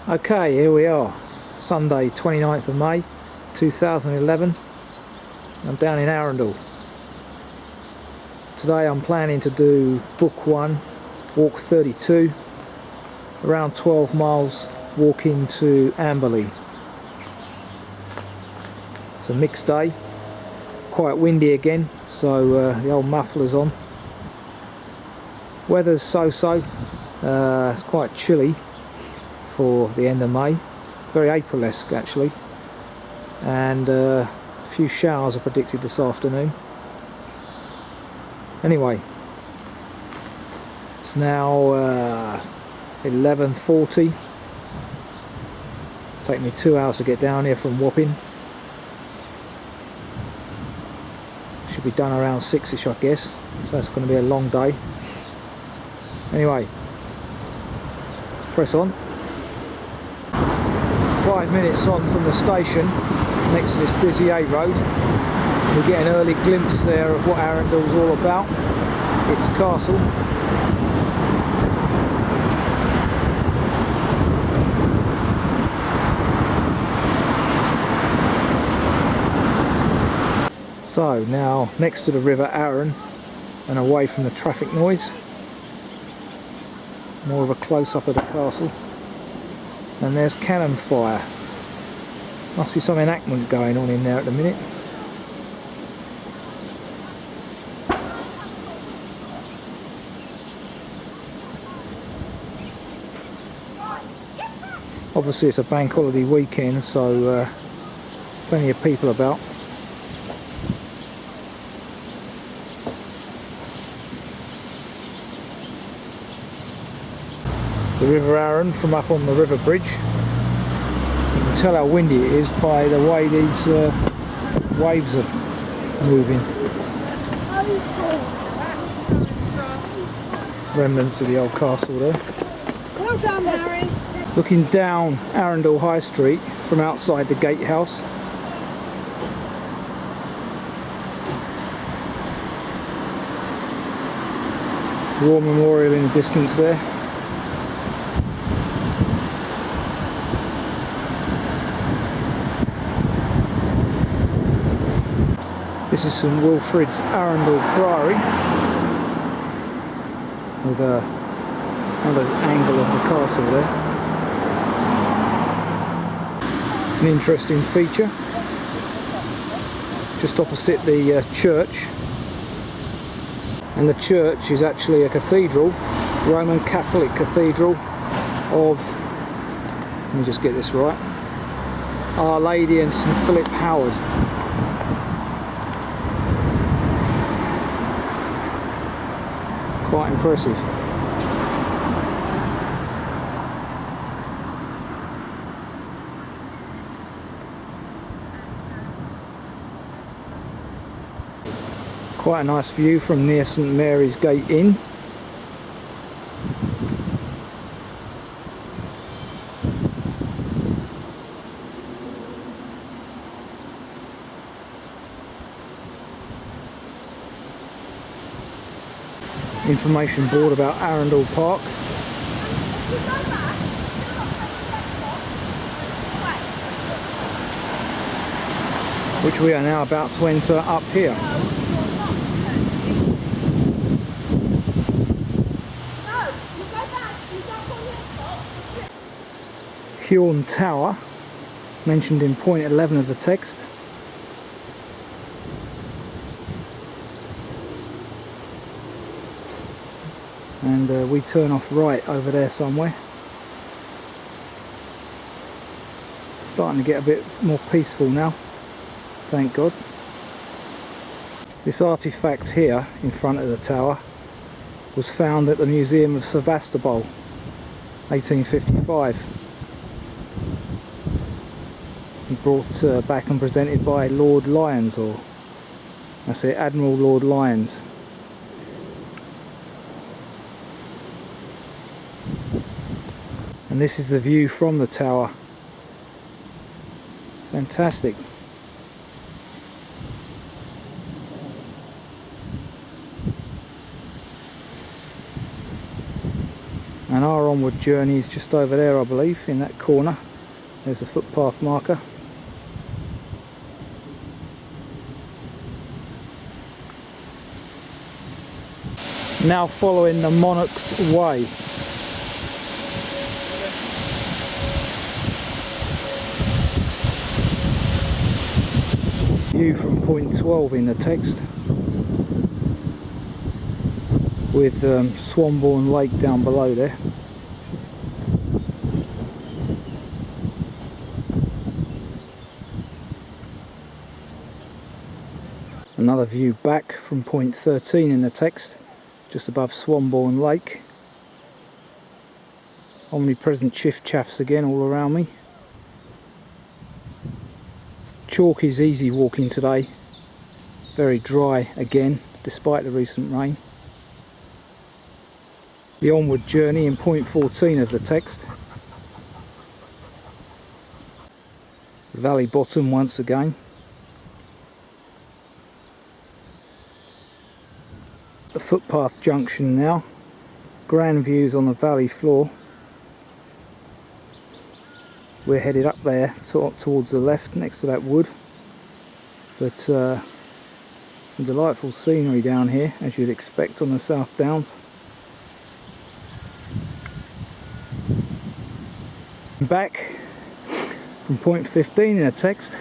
Okay, here we are, Sunday 29th of May 2011. I'm down in Arundel. Today I'm planning to do book 1, walk 32, around 12 miles walking to Amberley. It's a mixed day, quite windy again, so the old muffler's on. Weather's so-so, it's quite chilly for the end of May, very April-esque actually, and a few showers are predicted this afternoon. Anyway, it's now 11:40. It's taken me 2 hours to get down here from Wapping. Should be done around 6ish, I guess, so it's going to be a long day. Anyway, let's press on. 5 minutes on from the station next to this busy A road, we get an early glimpse there of what Arundel's all about, its castle. So now next to the River Arun and away from the traffic noise, more of a close-up of the castle. And there's cannon fire. Must be some enactment going on in there at the minute. Obviously it's a bank holiday weekend, so plenty of people about. The River Arun from up on the river bridge. You can tell how windy it is by the way these waves are moving. Remnants of the old castle there. Well done, Harry. Looking down Arundel High Street from outside the gatehouse. War Memorial in the distance there. This is St Wilfrid's Arundel Priory with another angle of the castle there. It's an interesting feature. Just opposite the church, and the church is actually a cathedral, Roman Catholic cathedral of, let me just get this right, Our Lady and St Philip Howard. Quite impressive. Quite a nice view from near St Mary's Gate Inn. Information board about Arundel Park. Which we are now about to enter up here. Hiorne Tower, mentioned in point 11 of the text. And we turn off right over there somewhere. Starting to get a bit more peaceful now, thank God. This artefact here in front of the tower was found at the Museum of Sebastopol, 1855. And brought back and presented by Lord Lyons, or that's it, Admiral Lord Lyons. And this is the view from the tower. Fantastic. And our onward journey is just over there, I believe, in that corner. There's the footpath marker. Now following the Monarch's Way. View from point 12 in the text, with Swanbourne Lake down below there. Another view back from point 13 in the text, just above Swanbourne Lake. Omnipresent chiff-chaffs again all around me. Chalk is easy walking today, very dry again despite the recent rain. The onward journey in point 14 of the text. Valley bottom once again. The footpath junction now. Grand views on the valley floor. We're headed up there towards the left next to that wood, but some delightful scenery down here as you'd expect on the South Downs. Back from point 15 in the text,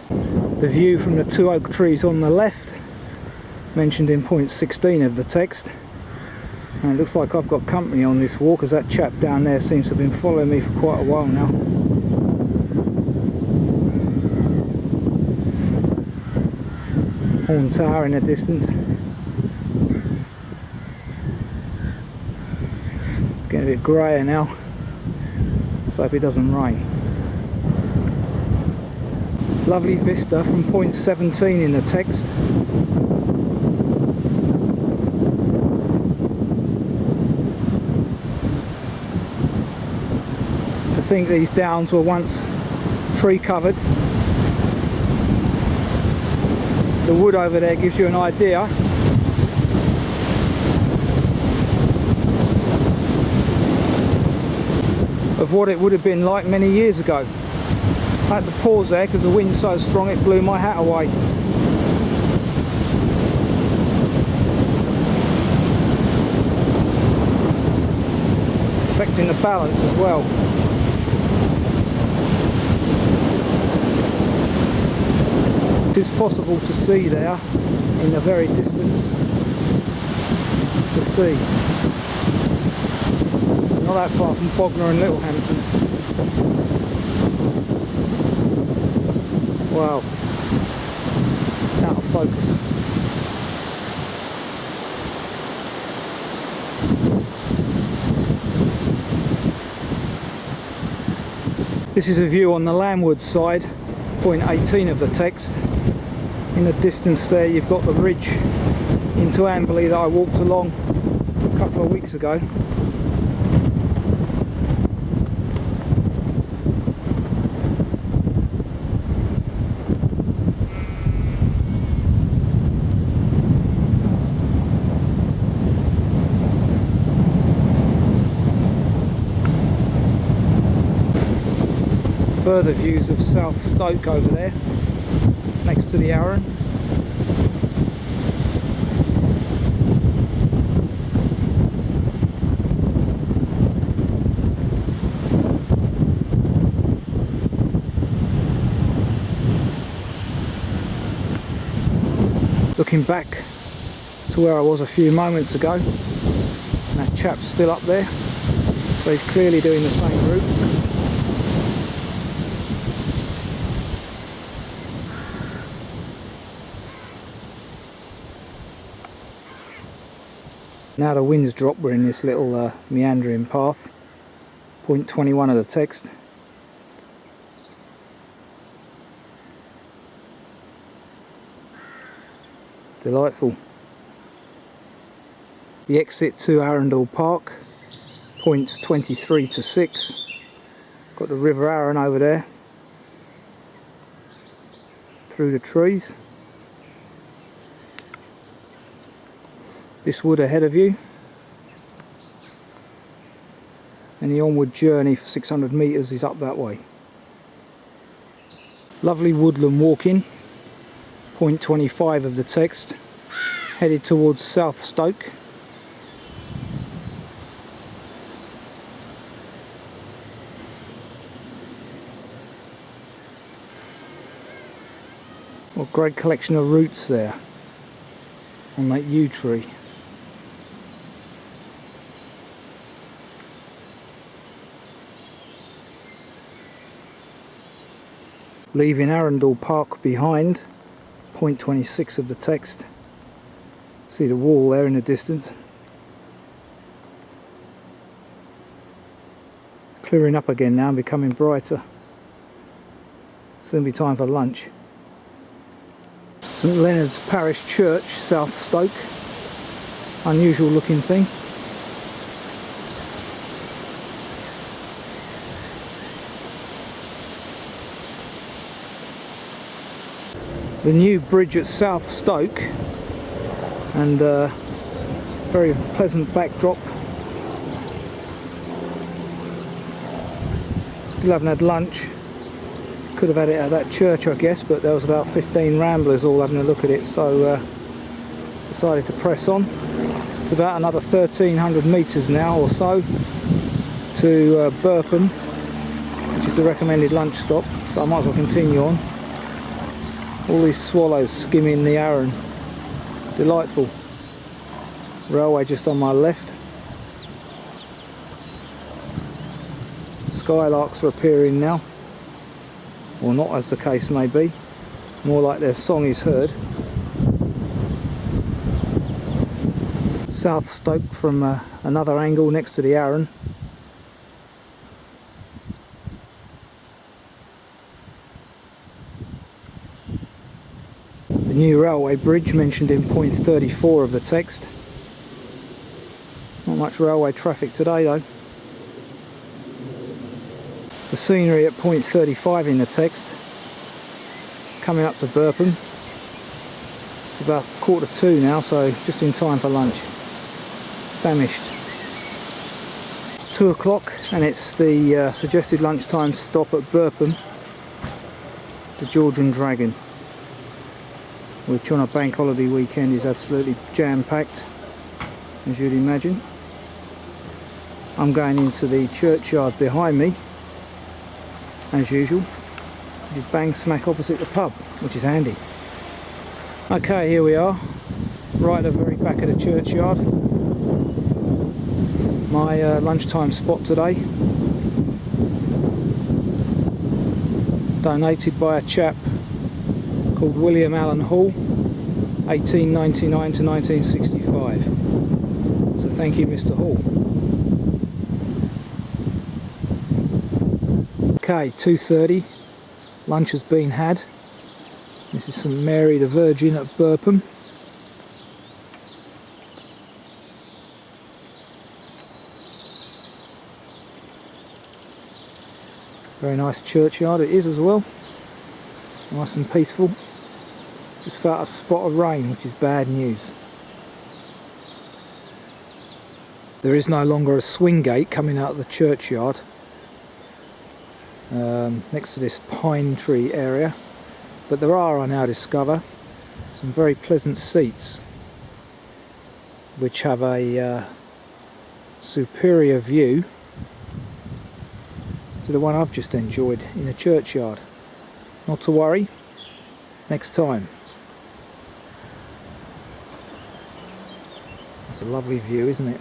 the view from the two oak trees on the left, mentioned in point 16 of the text. And it looks like I've got company on this walk, as that chap down there seems to have been following me for quite a while now. Horn Tower in the distance. It's getting a bit greyer now. Let's hope it doesn't rain. Lovely vista from point 17 in the text. To think these downs were once tree covered. The wood over there gives you an idea. Of what it would have been like many years ago. I had to pause there because the wind's so strong it blew my hat away. It's affecting the balance as well. It is possible to see there in the very distance the sea. Not that far from Bognor and Littlehampton. Wow, out of focus. This is a view on the landward side, point 18 of the text. In the distance there you've got the ridge into Amberley that I walked along a couple of weeks ago. Further views of South Stoke over there, next to the Arun. Looking back to where I was a few moments ago, and that chap's still up there, so he's clearly doing the same route. Now the wind's dropped, we're in this little meandering path, point 21 of the text. Delightful. The exit to Arundel Park, points 23 to 6. Got the River Arun over there, through the trees. this wood ahead of you, and the onward journey for 600 metres is up that way. Lovely woodland walking, point 25 of the text, headed towards South Stoke. What a great collection of roots there on that yew tree. Leaving Arundel Park behind, point 26 of the text. See the wall there in the distance. Clearing up again now and becoming brighter. Soon be time for lunch. St Leonard's Parish Church, South Stoke. Unusual looking thing. The new bridge at South Stoke, and very pleasant backdrop. Still haven't had lunch. Could have had it at that church, I guess, but there was about 15 ramblers all having a look at it, so decided to press on. It's about another 1300 metres now or so to Burpham, which is the recommended lunch stop, so I might as well continue on. All these swallows skimming the Arun. Delightful. Railway just on my left. Skylarks are appearing now. Or not, as the case may be. More like their song is heard. South Stoke from another angle next to the Arun. The new railway bridge mentioned in point 34 of the text. Not much railway traffic today though. The scenery at point 35 in the text. Coming up to Burpham. It's about 1:45 now, so just in time for lunch. Famished. 2 o'clock, and it's the suggested lunchtime stop at Burpham. The George and Dragon, which on a bank holiday weekend is absolutely jam-packed, as you'd imagine. I'm going into the churchyard behind me, as usual, which is bang smack opposite the pub, which is handy. Okay, here we are, right at the very back of the churchyard. My lunchtime spot today, donated by a chap called William Allen Hall, 1899 to 1965. So thank you, Mr. Hall. Okay, 2:30, lunch has been had. This is St Mary the Virgin at Burpham. Very nice churchyard it is as well. Nice and peaceful. Just felt a spot of rain, which is bad news. There is no longer a swing gate coming out of the churchyard. Next to this pine tree area, but there are, I now discover, some very pleasant seats which have a superior view to the one I've just enjoyed in the churchyard. Not to worry, next time. That's a lovely view, isn't it?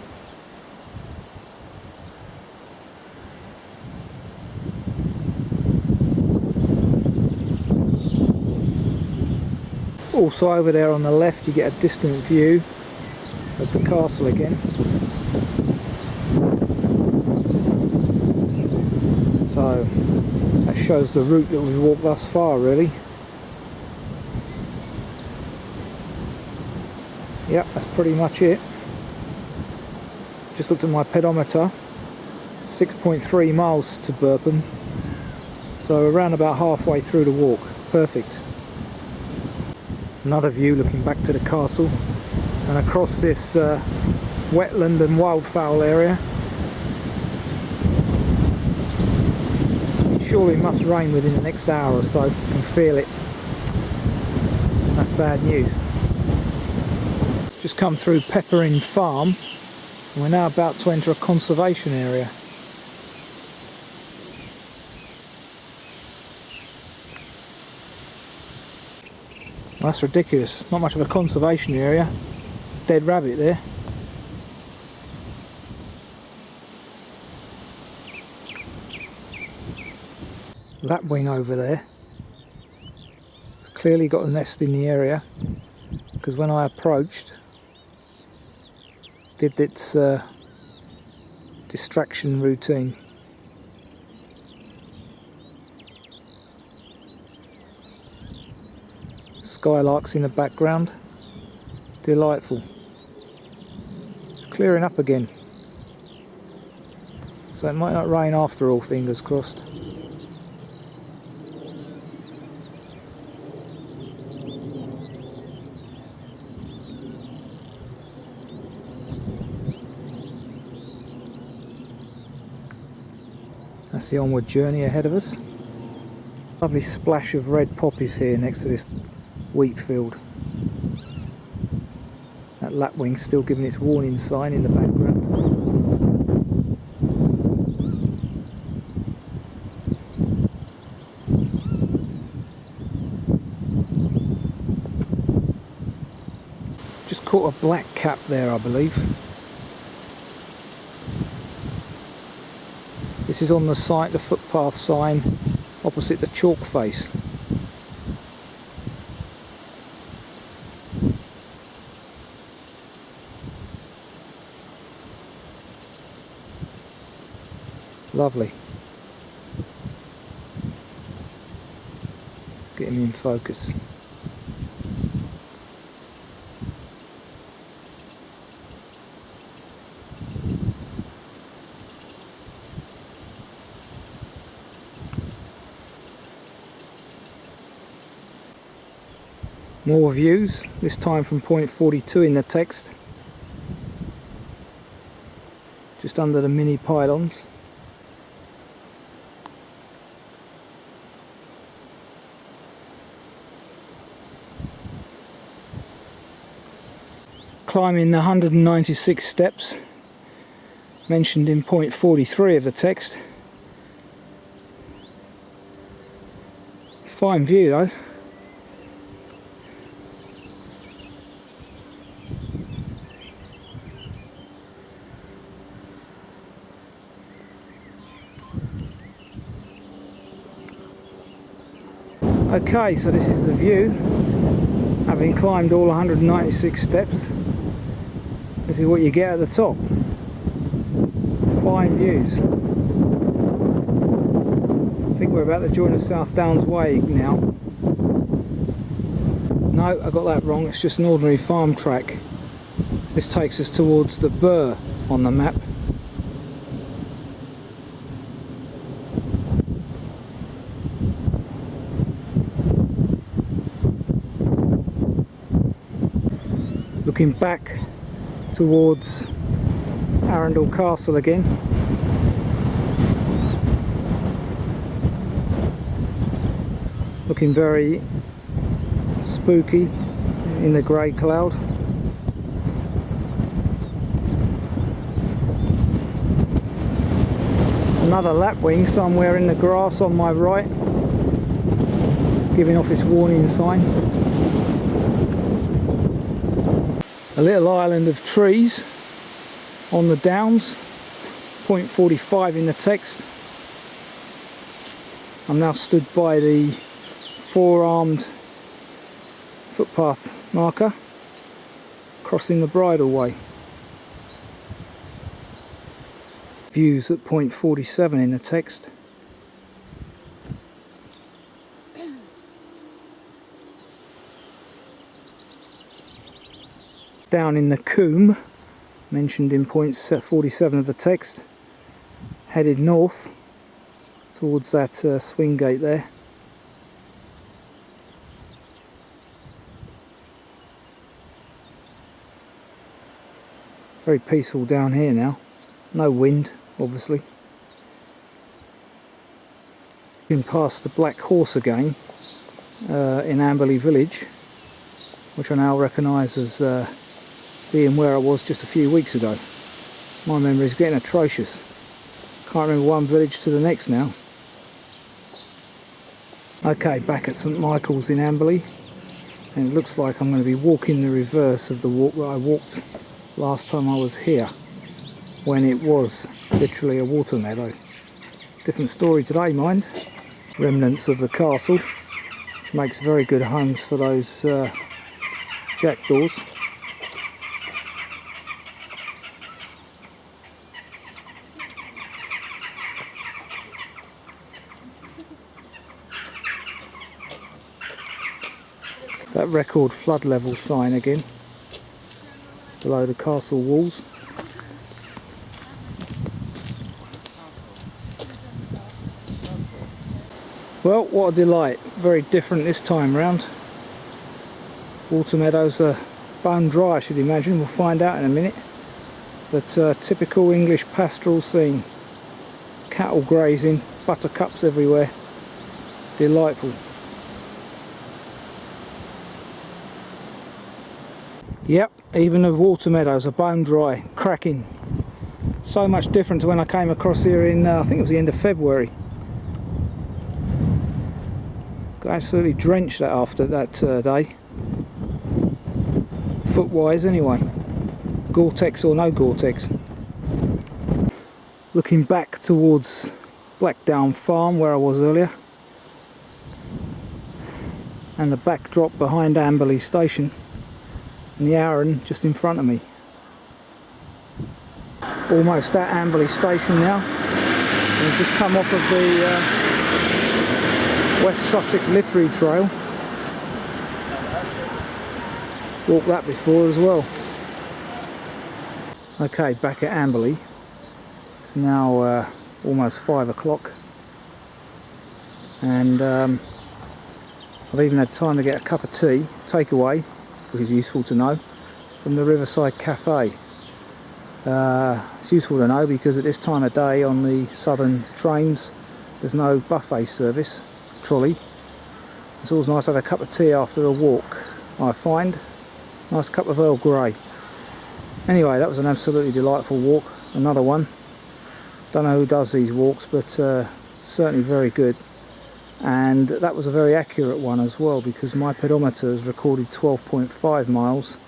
Also over there on the left you get a distant view of the castle again. So that shows the route that we've walked thus far, really. Yep, that's pretty much it. Just looked at my pedometer, 6.3 miles to Burpham, so around about halfway through the walk. Perfect. Another view looking back to the castle. and across this wetland and wildfowl area. It surely must rain within the next hour or so. I can feel it. That's bad news. Just come through Peppering Farm and we're now about to enter a conservation area. Well, that's ridiculous. Not much of a conservation area. Dead rabbit there. Lapwing over there. It's clearly got a nest in the area, because when I approached, did its distraction routine. Skylarks in the background. Delightful. It's clearing up again. So it might not rain after all, fingers crossed. That's the onward journey ahead of us. Lovely splash of red poppies here next to this wheat field. That lapwing's still giving its warning sign in the background. Just caught a black cap there, I believe. This is on the site, the footpath sign opposite the chalk face. Lovely. Get him in focus. More views, this time from point 42 in the text. Just under the mini pylons. Climbing the 196 steps mentioned in point 43 of the text. Fine view though. Okay, so this is the view, having climbed all 196 steps. This is what you get at the top. Fine views. I think we're about to join the South Downs Way now. No, I got that wrong, it's just an ordinary farm track. This takes us towards the Burgh on the map. Looking back towards Arundel Castle again. Looking very spooky in the grey cloud. Another lapwing somewhere in the grass on my right, giving off its warning sign. A little island of trees on the downs, point 45 in the text. I'm now stood by the four-armed footpath marker, crossing the bridleway. Views at point 47 in the text. Down in the Coombe, mentioned in point 47 of the text, headed north towards that swing gate there. Very peaceful down here now. No wind, obviously. Been past the Black Horse again in Amberley village, which I now recognise as being where I was just a few weeks ago. My memory is getting atrocious. Can't remember one village to the next now. Okay, back at St Michael's in Amberley, and it looks like I'm going to be walking the reverse of the walk that I walked last time I was here, when it was literally a water meadow. Different story today, mind. Remnants of the castle, which makes very good homes for those jackdaws. That record flood level sign again below the castle walls. Well, what a delight. Very different this time round. Water meadows are bone dry, I should imagine. We'll find out in a minute. But typical English pastoral scene. Cattle grazing, buttercups everywhere. Delightful. Yep, even the water meadows are bone dry, cracking. So much different to when I came across here in, I think it was the end of February. Got absolutely drenched that after that day. Foot-wise anyway. Gore-Tex or no Gore-Tex. Looking back towards Blackdown Farm where I was earlier. And the backdrop behind Amberley Station. And the Arun just in front of me. Almost at Amberley Station now. We've just come off of the West Sussex Literary Trail. Walked that before as well. Okay, back at Amberley. It's now almost 5 o'clock. And I've even had time to get a cup of tea, takeaway, which is useful to know, from the Riverside Cafe. It's useful to know because at this time of day on the southern trains there's no buffet service, trolley. It's always nice to have a cup of tea after a walk, I find. Nice cup of Earl Grey. Anyway, that was an absolutely delightful walk, another one. Don't know who does these walks, but certainly very good. And that was a very accurate one as well, because my pedometer has recorded 12.5 miles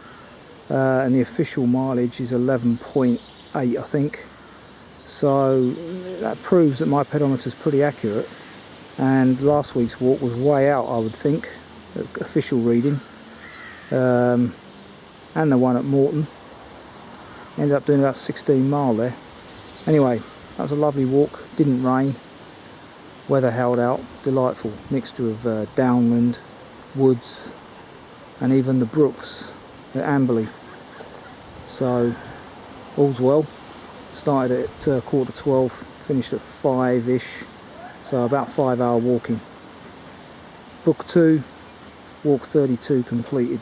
and the official mileage is 11.8, I think. So that proves that my pedometer is pretty accurate. And last week's walk was way out, I would think, official reading. And the one at Morton. Ended up doing about 16 mile there. Anyway, that was a lovely walk, didn't rain. Weather held out, delightful mixture of downland, woods, and even the brooks at Amberley. So all's well. Started at 11:45, finished at 5ish, so about 5 hour walking. Book 2, walk 32 completed.